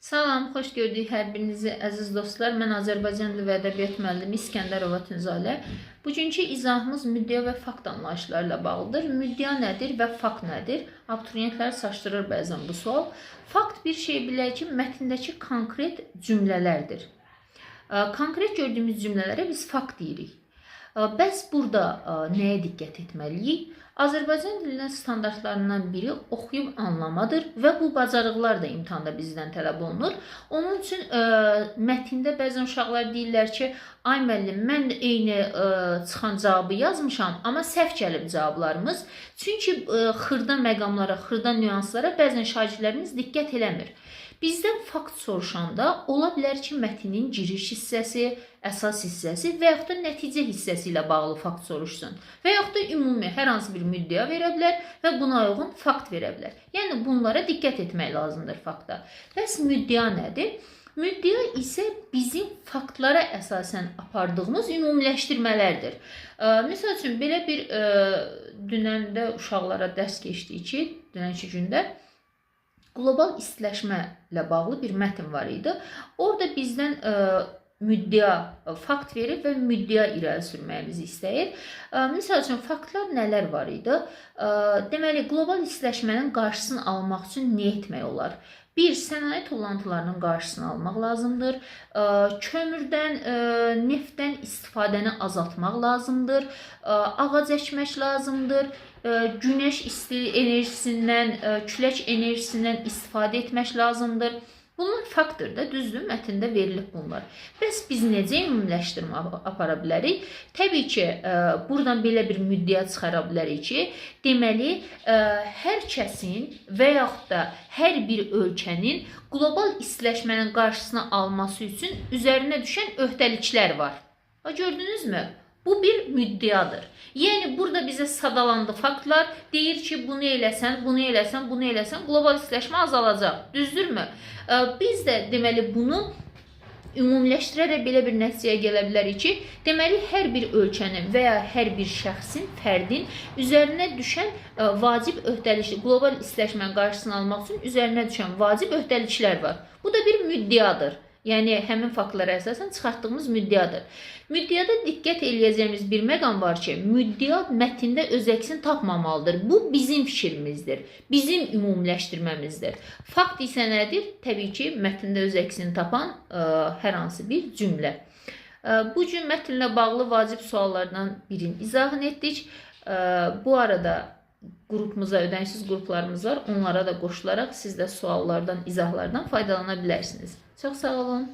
Salam, xoş gördük hər birinizi əziz dostlar. Mən Azərbaycan dili və ədəbiyyat müəllimi İskəndərova Tünzalə. Bugünkü izahımız müddəa və fakt anlayışlarıyla bağlıdır. Müddəa nədir və fakt nədir? Abituriyentləri çaşdırır bəzən bu sual. Fakt bir şey bilək ki, mətndəki konkret cümlələrdir. Konkret gördüyümüz cümlələrə biz fakt deyirik. Bəs burada nəyə diqqət etməliyik? Azərbaycan dilinin standartlarından biri oxuyub anlamadır və bu bacarıqlar da imtahanda bizdən tələb olunur. Onun üçün mətndə bəzən uşaqlar deyirlər ki, ay müəllim, mən də eyni çıxan cavabı yazmışam, amma səhv gəlib cavablarımız. Çünki xırda məqamlara, xırda nüanslara bəzən şagirdlərimiz diqqət eləmir. Bizdən fakt soruşanda ola bilər ki, mətnin giriş hissəsi, əsas hissəsi və yaxud da nəticə hissəsi ilə bağlı fakt soruşsun. Və yaxud da ümumi hər hansı bir müddəa verə bilər və buna uyğun fakt verə bilər. Yəni bunlara diqqət etmək lazımdır faktda. Bəs müddəa nədir? Müddəa isə bizim faktlara əsasən apardığımız ümumiləşdirmələrdir. Misal üçün, belə bir dünəndə uşaqlara dərs keçdik ki, dünənki gündə qlobal istiləşmə ilə bağlı bir mətn var idi. Orada bizdən müddəa fakt verir və müddəa irəli sürməyimizi istəyir. Misal üçün, faktlar nələr var idi? Deməli, qlobal istiləşmənin qarşısını almaq üçün nə etmək olar? Bir, sənaye tullantılarının qarşısını almaq lazımdır. Kömürdən, neftdən istifadəni azaltmaq lazımdır. Ağac əkmək lazımdır. Günəş enerjisindən, külək enerjisindən istifadə etmək lazımdır. Bunlar faktdır da, düzdür, mətndə verilib bunlar. Bəs biz necə ümumiləşdirmə apara bilərik? Təbii ki, buradan belə bir müddəa çıxara bilərik ki, deməli, hər kəsin və yaxud da hər bir ölkənin qlobal istiləşmənin qarşısını alması üçün üzərinə düşən öhdəliklər var. Gördünüzmü? Bu bir müddəadır. Yəni, burada bizə sadalandı faktlar, deyir ki, bunu eləsən, bunu eləsən, bunu eləsən, qlobal istiləşmə azalacaq. Düzdürmü? Biz də deməli bunu ümumiləşdirərək belə bir nəticəyə gələ bilərik ki, deməli hər bir ölkənin və ya hər bir şəxsin, fərdin üzərinə düşən vacib öhdəliklər, qlobal istiləşmənin qarşısını almaq üçün üzərinə düşən vacib öhdəliklər var. Bu da bir müddəadır. Yəni, həmin faktlara əsasən çıxartdığımız müddəadır. Müddəada diqqət eləyəcəyimiz bir məqam var ki, müddəa mətndə öz əksini tapmamalıdır. Bu, bizim fikrimizdir, bizim ümumiləşdirməmizdir. Fakt isə nədir? Təbii ki, mətndə öz əksini tapan hər hansı bir cümlə. Bu gün mətnlə bağlı vacib suallardan birini izahını etdik. Bu arada qrupumuza, ödənişsiz qruplarımız var. Onlara da qoşularaq siz də suallardan, izahlardan faydalana bilərsiniz. Çox sağ olun.